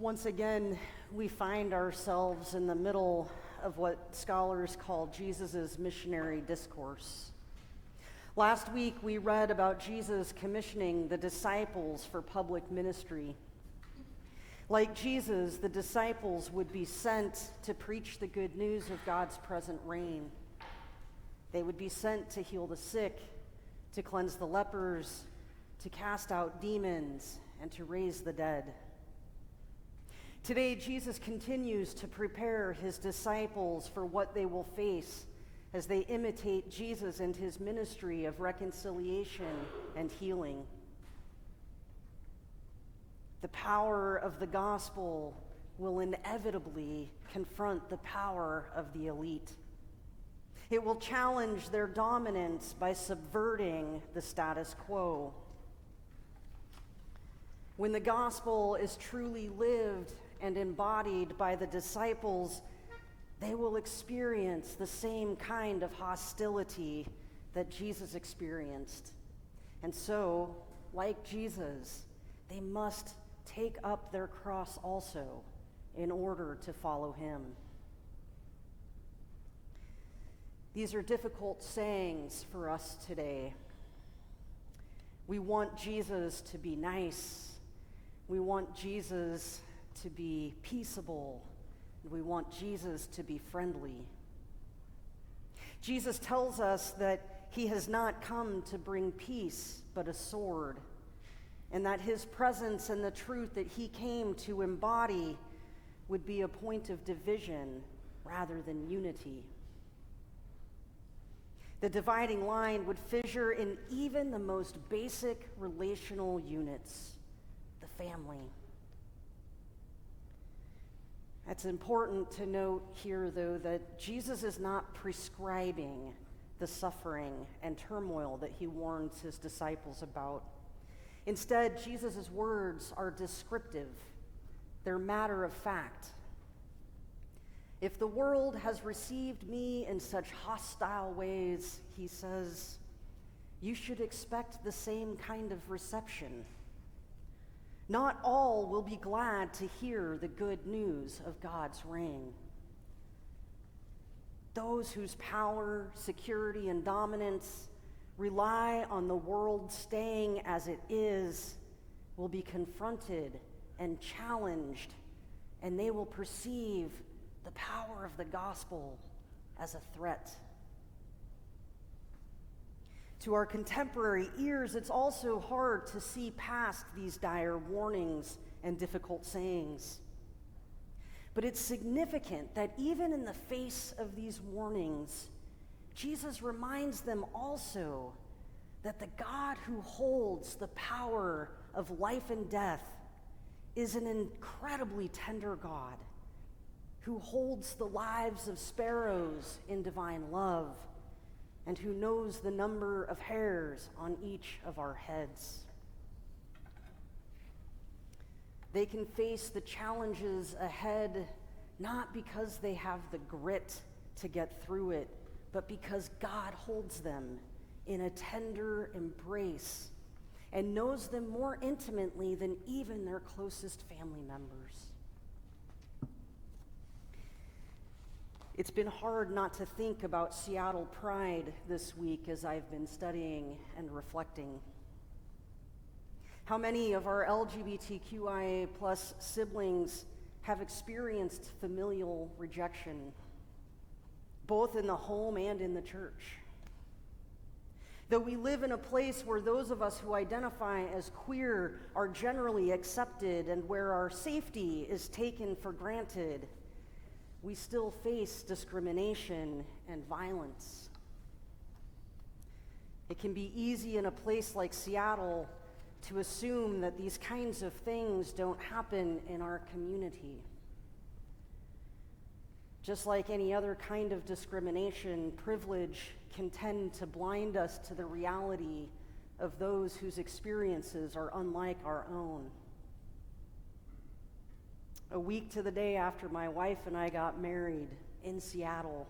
Once again, we find ourselves in the middle of what scholars call Jesus' missionary discourse. Last week, we read about Jesus commissioning the disciples for public ministry. Like Jesus, the disciples would be sent to preach the good news of God's present reign. They would be sent to heal the sick, to cleanse the lepers, to cast out demons, and to raise the dead. Today, Jesus continues to prepare his disciples for what they will face as they imitate Jesus and his ministry of reconciliation and healing. The power of the gospel will inevitably confront the power of the elite. It will challenge their dominance by subverting the status quo. When the gospel is truly lived and embodied by the disciples, they will experience the same kind of hostility that Jesus experienced. And so, like Jesus, they must take up their cross also in order to follow him. These are difficult sayings for us today. We want Jesus to be nice. We want Jesus to be peaceable. We want Jesus to be friendly. Jesus tells us that he has not come to bring peace, but a sword, and that his presence and the truth that he came to embody would be a point of division rather than unity. The dividing line would fissure in even the most basic relational units, the family. It's important to note here, though, that Jesus is not prescribing the suffering and turmoil that he warns his disciples about. Instead, Jesus' words are descriptive. They're matter of fact. If the world has received me in such hostile ways, he says, you should expect the same kind of reception. Not all will be glad to hear the good news of God's reign. Those whose power, security, and dominance rely on the world staying as it is will be confronted and challenged, and they will perceive the power of the gospel as a threat. To our contemporary ears, it's also hard to see past these dire warnings and difficult sayings. But it's significant that even in the face of these warnings, Jesus reminds them also that the God who holds the power of life and death is an incredibly tender God who holds the lives of sparrows in divine love and who knows the number of hairs on each of our heads. They can face the challenges ahead not because they have the grit to get through it, but because God holds them in a tender embrace and knows them more intimately than even their closest family members. It's been hard not to think about Seattle Pride this week as I've been studying and reflecting. How many of our LGBTQIA+ siblings have experienced familial rejection, both in the home and in the church? Though we live in a place where those of us who identify as queer are generally accepted and where our safety is taken for granted, we still face discrimination and violence. It can be easy in a place like Seattle to assume that these kinds of things don't happen in our community. Just like any other kind of discrimination, privilege can tend to blind us to the reality of those whose experiences are unlike our own. A week to the day after my wife and I got married in Seattle,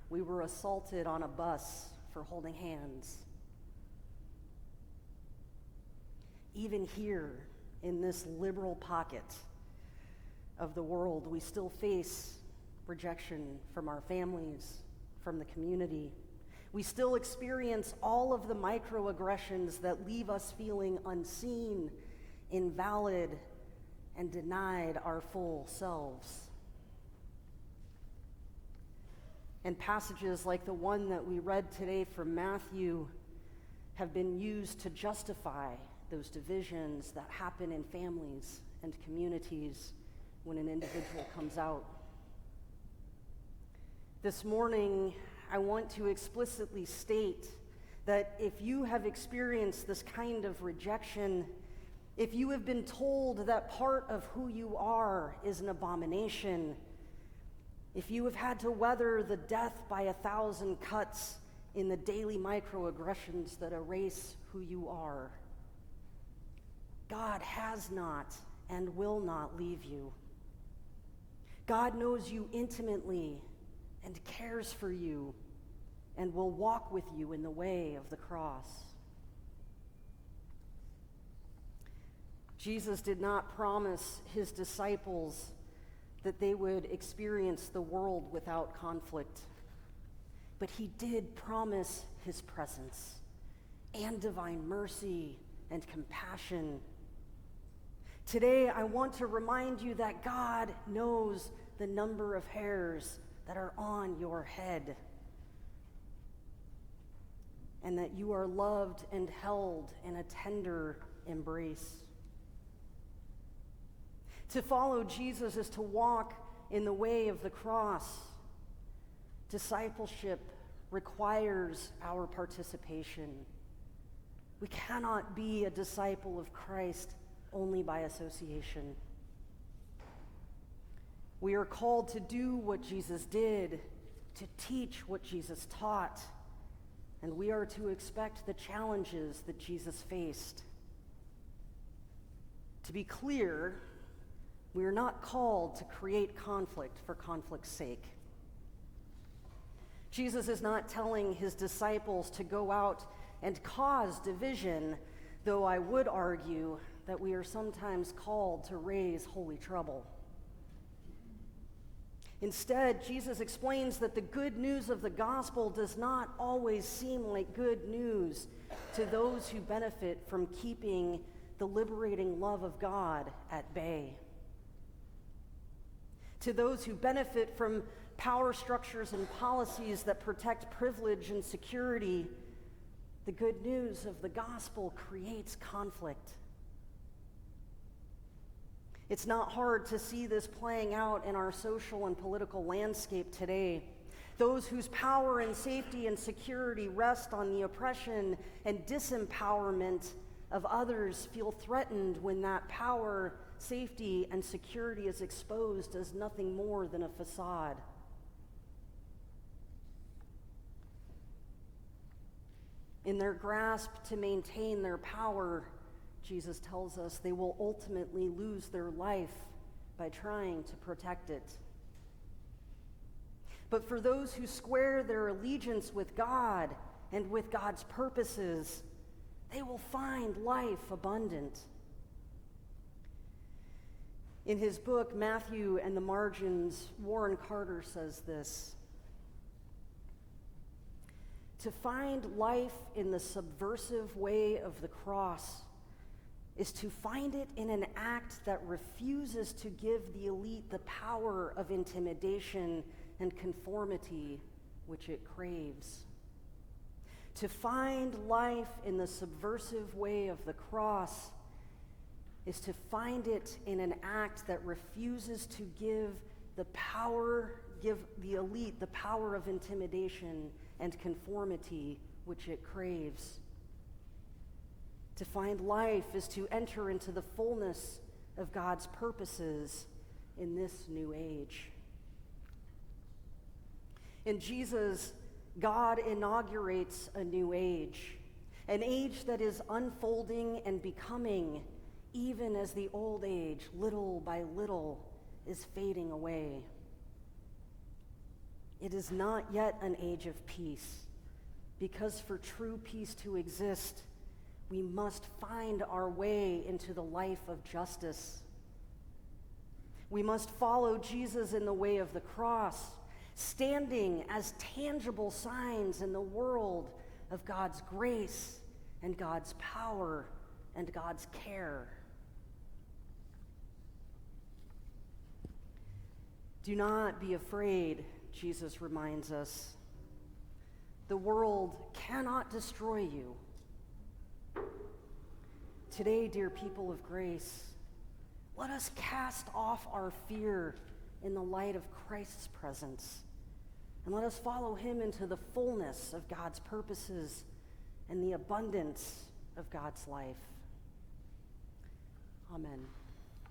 we were assaulted on a bus for holding hands. Even here, in this liberal pocket, of the world. We still face rejection from our families, from the community. We still experience all of the microaggressions that leave us feeling unseen, invalid, and denied our full selves. And passages like the one that we read today from Matthew have been used to justify those divisions that happen in families and communities when an individual comes out. This morning, I want to explicitly state that if you have experienced this kind of rejection, if you have been told that part of who you are is an abomination, if you have had to weather the death by 1,000 cuts in the daily microaggressions that erase who you are, God has not and will not leave you. God knows you intimately and cares for you and will walk with you in the way of the cross. Jesus did not promise his disciples that they would experience the world without conflict, but he did promise his presence and divine mercy and compassion. Today, I want to remind you that God knows the number of hairs that are on your head, and that you are loved and held in a tender embrace. To follow Jesus is to walk in the way of the cross. Discipleship requires our participation. We cannot be a disciple of Christ only by association. We are called to do what Jesus did, to teach what Jesus taught, and we are to expect the challenges that Jesus faced. To be clear, we are not called to create conflict for conflict's sake. Jesus is not telling his disciples to go out and cause division, though I would argue that we are sometimes called to raise holy trouble. Instead, Jesus explains that the good news of the gospel does not always seem like good news to those who benefit from keeping the liberating love of God at bay. To those who benefit from power structures and policies that protect privilege and security, the good news of the gospel creates conflict. It's not hard to see this playing out in our social and political landscape today. Those whose power and safety and security rest on the oppression and disempowerment of others feel threatened when that power, safety, and security is exposed as nothing more than a facade. In their grasp to maintain their power, Jesus tells us they will ultimately lose their life by trying to protect it. But for those who square their allegiance with God and with God's purposes, they will find life abundant. In his book, Matthew and the Margins, Warren Carter says this: "To find life in the subversive way of the cross is to find it in an act that refuses to give the elite the power of intimidation and conformity which it craves. To find life in the subversive way of the cross is to find it in an act that refuses to give the elite the power of intimidation and conformity which it craves. To find life is to enter into the fullness of God's purposes in this new age." In Jesus, God inaugurates a new age, an age that is unfolding and becoming, even as the old age, little by little, is fading away. It is not yet an age of peace, because for true peace to exist, we must find our way into the life of justice. We must follow Jesus in the way of the cross, standing as tangible signs in the world of God's grace and God's power and God's care. Do not be afraid, Jesus reminds us. The world cannot destroy you. Today, dear people of grace, let us cast off our fear in the light of Christ's presence, and let us follow him into the fullness of God's purposes and the abundance of God's life. Amen.